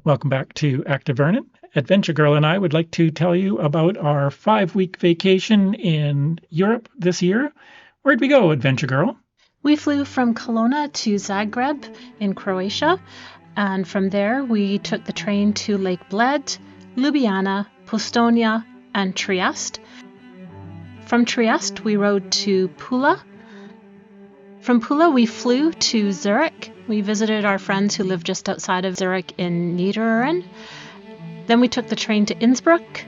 Welcome back to Active Vernon. Adventure Girl and I would like to tell you about our 5-week vacation in Europe this year. Where'd we go, Adventure Girl? We flew from Kelowna to Zagreb in Croatia, and from there we took the train to Lake Bled, Ljubljana, Postonja, and Trieste. From Trieste we rode to Pula. From Pula we flew to Zurich. We visited our friends who live just outside of Zurich in Niederrhein. Then we took the train to Innsbruck,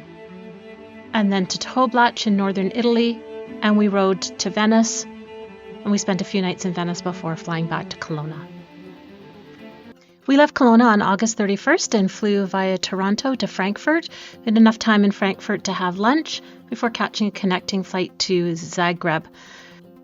and then to Toblach in northern Italy, and we rode to Venice, and we spent a few nights in Venice before flying back to Kelowna. We left Kelowna on August 31st and flew via Toronto to Frankfurt. We had enough time in Frankfurt to have lunch before catching a connecting flight to Zagreb.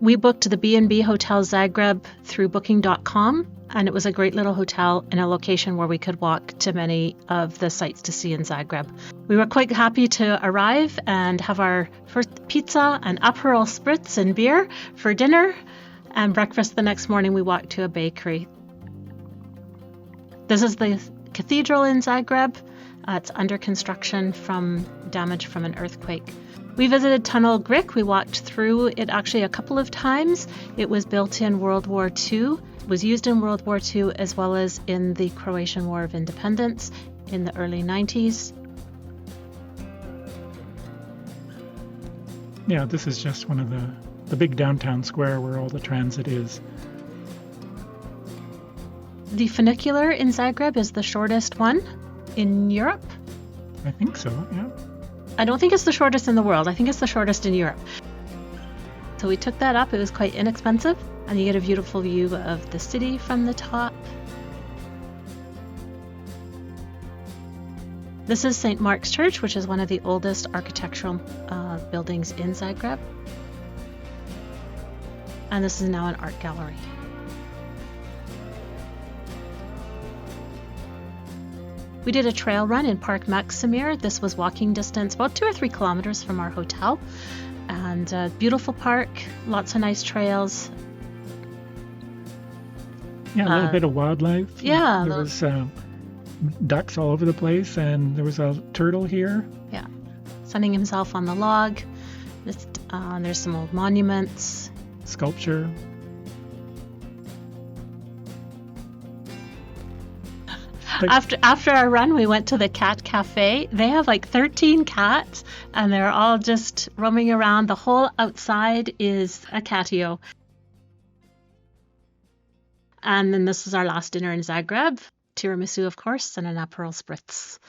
We booked the B&B Hotel Zagreb through Booking.com, and it was a great little hotel in a location where we could walk to many of the sites to see in Zagreb. We were quite happy to arrive and have our first pizza and Aperol Spritz and beer for dinner, and breakfast the next morning we walked to a bakery. This is the cathedral in Zagreb. It's under construction from damage from an earthquake. We visited Tunnel Gric. We walked through it actually a couple of times. It was built in World War II. It was used in World War II as well as in the Croatian War of Independence in the early 90s. Yeah, this is just one of the big downtown square where all the transit is. The funicular in Zagreb is the shortest one in Europe. I think so, yeah. I don't think it's the shortest in the world. I think it's the shortest in Europe. So we took that up. It was quite inexpensive, and you get a beautiful view of the city from the top. This is St. Mark's Church, which is one of the oldest architectural buildings in Zagreb. And this is now an art gallery. We did a trail run in Park Maksimir. This was walking distance, about 2 or 3 kilometers from our hotel. And a beautiful park, lots of nice trails. Yeah, a little bit of wildlife. Yeah. There was ducks all over the place, and there was a turtle here. Yeah, sunning himself on the log. There's some old monuments. Sculpture. After our run, we went to the cat cafe. They have like 13 cats, and they're all just roaming around. The whole outside is a catio. And then this is our last dinner in Zagreb. Tiramisu, of course, and an Aperol Spritz.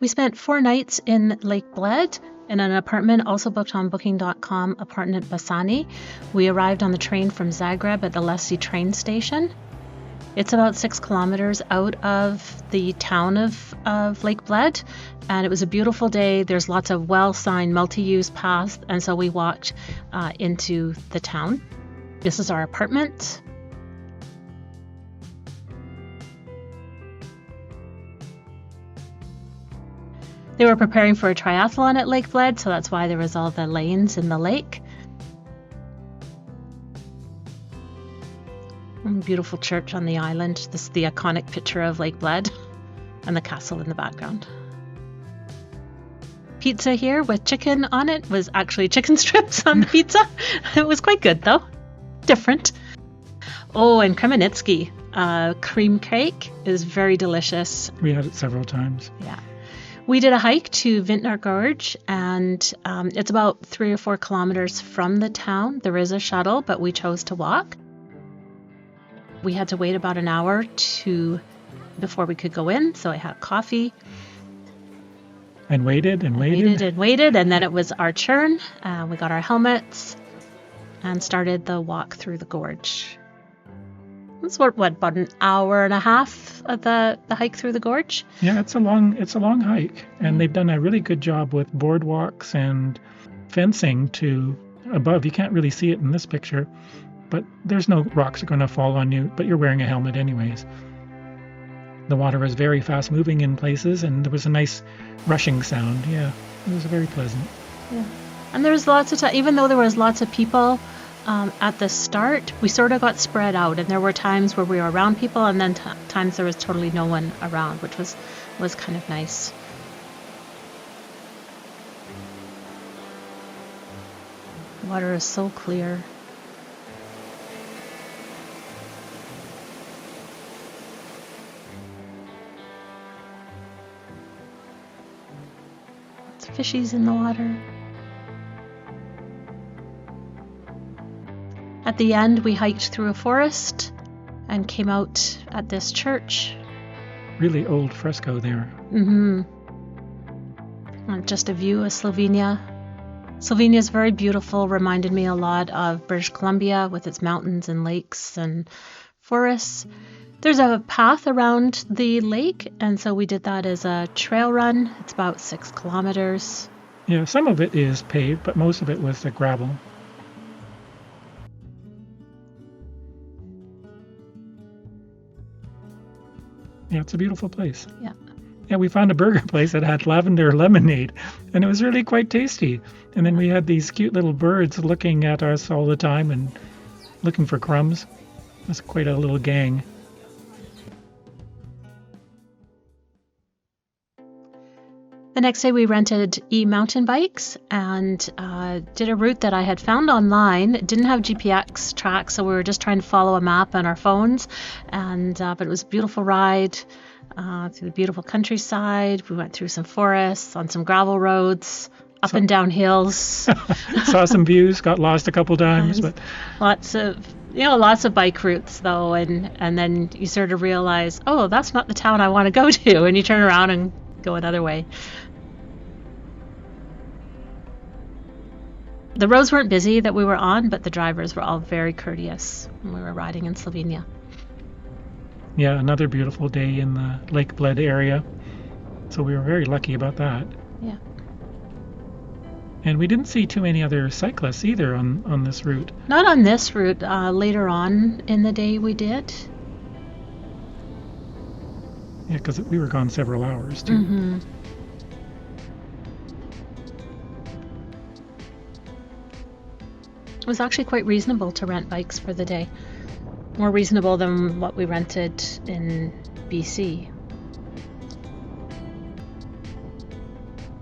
We spent 4 nights in Lake Bled in an apartment also booked on Booking.com, apartment Bassani. We arrived on the train from Zagreb at the Lesi train station. It's about 6 kilometers out of the town of Lake Bled, and it was a beautiful day. There's lots of well-signed multi-use paths, and so we walked into the town. This is our apartment. They were preparing for a triathlon at Lake Bled, so that's why there was all the lanes in the lake. Beautiful church on the island. This is the iconic picture of Lake Bled and the castle in the background. Pizza here with chicken on it was actually chicken strips on the pizza. It was quite good though. Different. Oh, and Kremenitsky cream cake is very delicious. We had it several times. Yeah. We did a hike to Vintgar Gorge, and it's about 3 or 4 kilometers from the town. There is a shuttle, but we chose to walk. We had to wait about an hour before we could go in, so I had coffee. And waited. And then it was our turn. We got our helmets and started the walk through the gorge. It's about an hour and a half of the hike through the gorge. Yeah, it's a long hike, and they've done a really good job with boardwalks and fencing to above. You can't really see it in this picture, but there's no rocks that are going to fall on you, but you're wearing a helmet anyways. The water was very fast moving in places, and there was a nice rushing sound. Yeah, it was very pleasant. Yeah, and there was lots of time, even though there was lots of people at the start, we sort of got spread out, and there were times where we were around people, and then times there was totally no one around, which was kind of nice. Water is so clear. Lots of fishies in the water. At the end, we hiked through a forest and came out at this church. Really old fresco there. Mm-hmm. And just a view of Slovenia. Slovenia is very beautiful, reminded me a lot of British Columbia with its mountains and lakes and forests. There's a path around the lake, and so we did that as a trail run. It's about 6 kilometers. Yeah, some of it is paved, but most of it was the gravel. Yeah, it's a beautiful place. Yeah. Yeah, we found a burger place that had lavender lemonade, and it was really quite tasty. And then we had these cute little birds looking at us all the time and looking for crumbs. It was quite a little gang. The next day we rented e-mountain bikes and did a route that I had found online. It didn't have GPX tracks, so we were just trying to follow a map on our phones. But it was a beautiful ride through the beautiful countryside. We went through some forests, on some gravel roads, up and down hills. Saw some views, got lost a couple times, but lots of bike routes though, and then you sort of realize, oh, that's not the town I want to go to, and you turn around and go another way. The roads weren't busy that we were on, but the drivers were all very courteous when we were riding in Slovenia. Yeah, another beautiful day in the Lake Bled area. So we were very lucky about that. Yeah. And we didn't see too many other cyclists either on this route. Not on this route. Later on in the day we did. Yeah, because we were gone several hours too. Mm-hmm. It was actually quite reasonable to rent bikes for the day. More reasonable than what we rented in BC.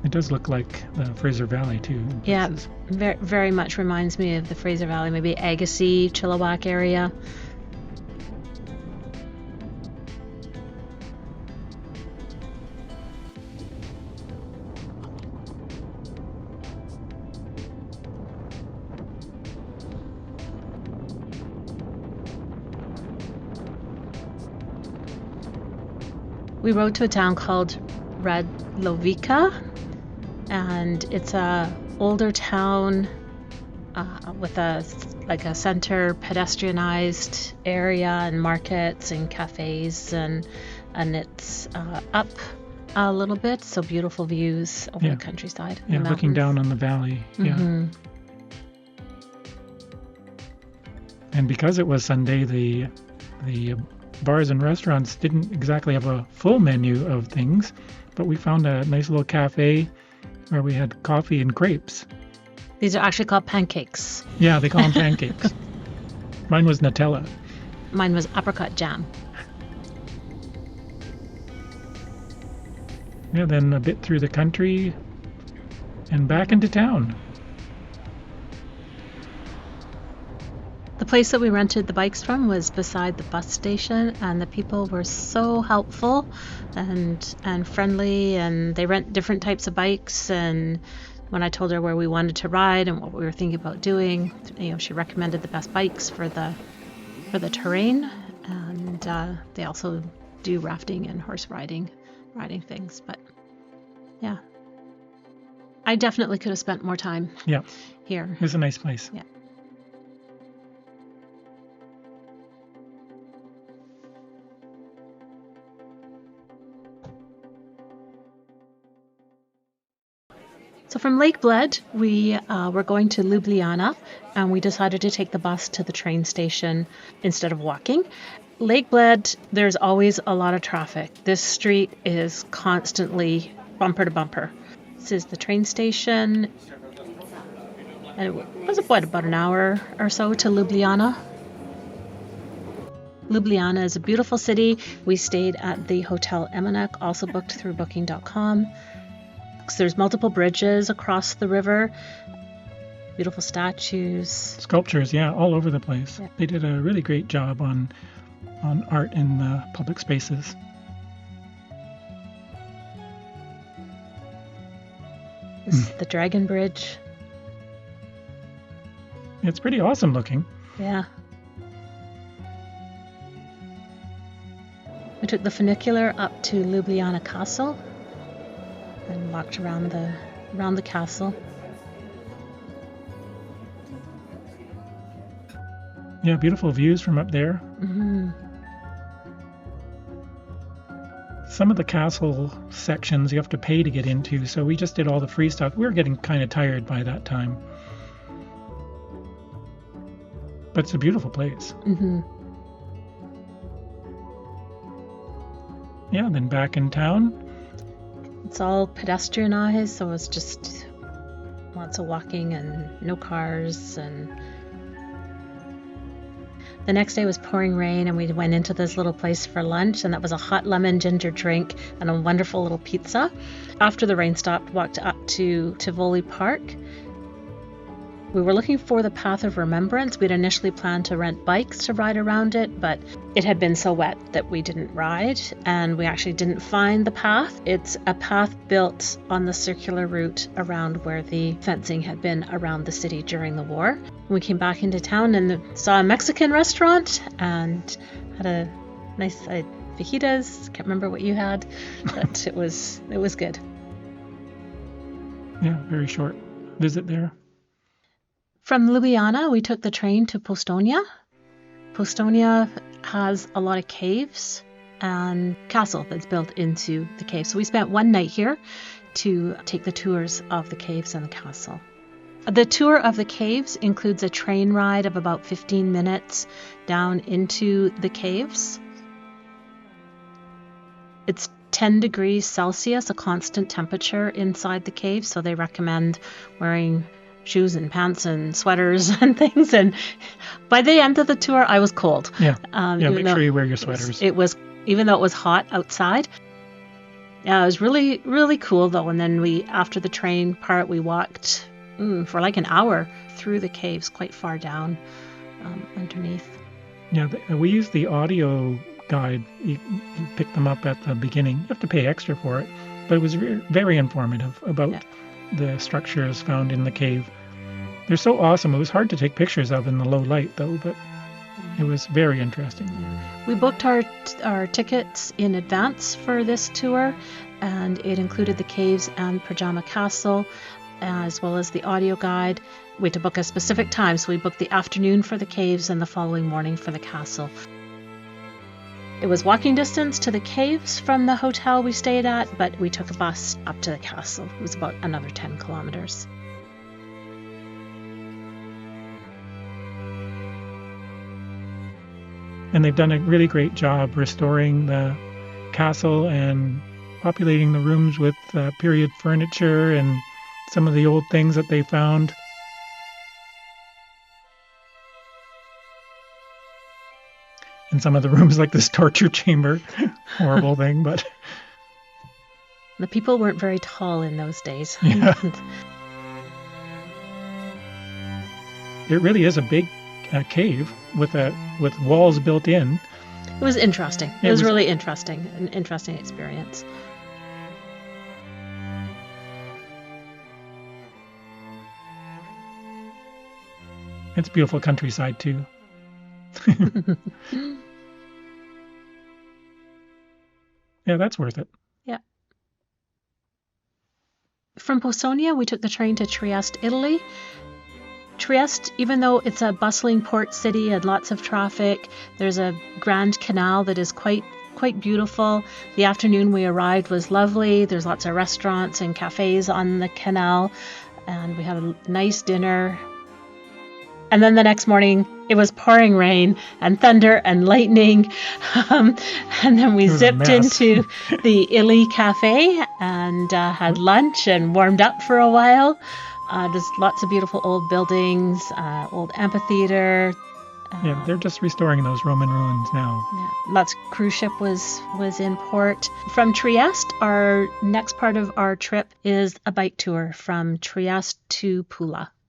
It does look like the Fraser Valley too. Yeah, very, very much reminds me of the Fraser Valley, maybe Agassiz, Chilliwack area. We rode to a town called Radlovica, and it's a older town with a center pedestrianized area and markets and cafes, and it's up a little bit, so beautiful views over the countryside. Yeah, looking down on the valley. Mm-hmm. Yeah. And because it was Sunday, the bars and restaurants didn't exactly have a full menu of things, but we found a nice little cafe where we had coffee and crepes. These are actually called pancakes. Yeah, they call them pancakes. Mine was Nutella. Mine was apricot jam. Yeah, then a bit through the country and back into town. The place that we rented the bikes from was beside the bus station, and the people were so helpful and friendly, and they rent different types of bikes. And when I told her where we wanted to ride and what we were thinking about doing, she recommended the best bikes for the terrain. And they also do rafting and horse riding things. But yeah, I definitely could have spent more time here. It was a nice place. Yeah. So from Lake Bled, we were going to Ljubljana, and we decided to take the bus to the train station instead of walking. Lake Bled, there's always a lot of traffic. This street is constantly bumper to bumper. This is the train station, And it was about an hour or so to Ljubljana. Ljubljana is a beautiful city. We stayed at the Hotel Emanek, also booked through booking.com. So there's multiple bridges across the river, beautiful statues. Sculptures, yeah, all over the place. Yeah. They did a really great job on art in the public spaces. This is the Dragon Bridge. It's pretty awesome looking. Yeah. We took the funicular up to Ljubljana Castle and walked around the castle. Yeah, beautiful views from up there. Mm-hmm. Some of the castle sections you have to pay to get into, so we just did all the free stuff. We were getting kind of tired by that time. But it's a beautiful place. Mm-hmm. Yeah, then back in town. It's all pedestrianized, so it's just lots of walking and no cars. And the next day was pouring rain, and we went into this little place for lunch, and that was a hot lemon ginger drink and a wonderful little pizza. After the rain stopped, walked up to Tivoli Park. We were looking for the Path of Remembrance. We'd initially planned to rent bikes to ride around it, but it had been so wet that we didn't ride, and we actually didn't find the path. It's a path built on the circular route around where the fencing had been around the city during the war. We came back into town and saw a Mexican restaurant and had a nice fajitas. Can't remember what you had, but it was good. Yeah, very short visit there. From Ljubljana, we took the train to Postonja. Postonja has a lot of caves and castle that's built into the cave. So we spent one night here to take the tours of the caves and the castle. The tour of the caves includes a train ride of about 15 minutes down into the caves. It's 10 degrees Celsius, a constant temperature inside the cave, so they recommend wearing shoes and pants and sweaters and things. And by the end of the tour, I was cold. Yeah, make sure you wear your sweaters. It was, even though it was hot outside. Yeah, it was really, really cool though. And then after the train part, we walked for like an hour through the caves, quite far down underneath. Yeah, we used the audio guide. You pick them up at the beginning. You have to pay extra for it, but it was very informative about the structures found in the cave. They're so awesome. It was hard to take pictures of in the low light though, but it was very interesting. We booked our tickets in advance for this tour, and it included the Caves and Predjama Castle, as well as the audio guide. We had to book a specific time, so we booked the afternoon for the caves and the following morning for the castle. It was walking distance to the caves from the hotel we stayed at, but we took a bus up to the castle. It was about another 10 kilometers. And they've done a really great job restoring the castle and populating the rooms with period furniture and some of the old things that they found. In some of the rooms, like this torture chamber. Horrible thing, but... The people weren't very tall in those days. Yeah. It really is a big cave with walls built in. It was interesting. It was really interesting. An interesting experience. It's beautiful countryside, too. Yeah, that's worth it. Yeah. From Postonja, we took the train to Trieste, Italy. Trieste, even though it's a bustling port city and lots of traffic, there's a grand canal that is quite beautiful. The afternoon we arrived was lovely. There's lots of restaurants and cafes on the canal, and we had a nice dinner. And then the next morning, it was pouring rain and thunder and lightning. And then we zipped into the Ili Cafe and had lunch and warmed up for a while. There's lots of beautiful old buildings, old amphitheater. Yeah, they're just restoring those Roman ruins now. Yeah, lots of cruise ship was in port. From Trieste, our next part of our trip is a bike tour from Trieste to Pula.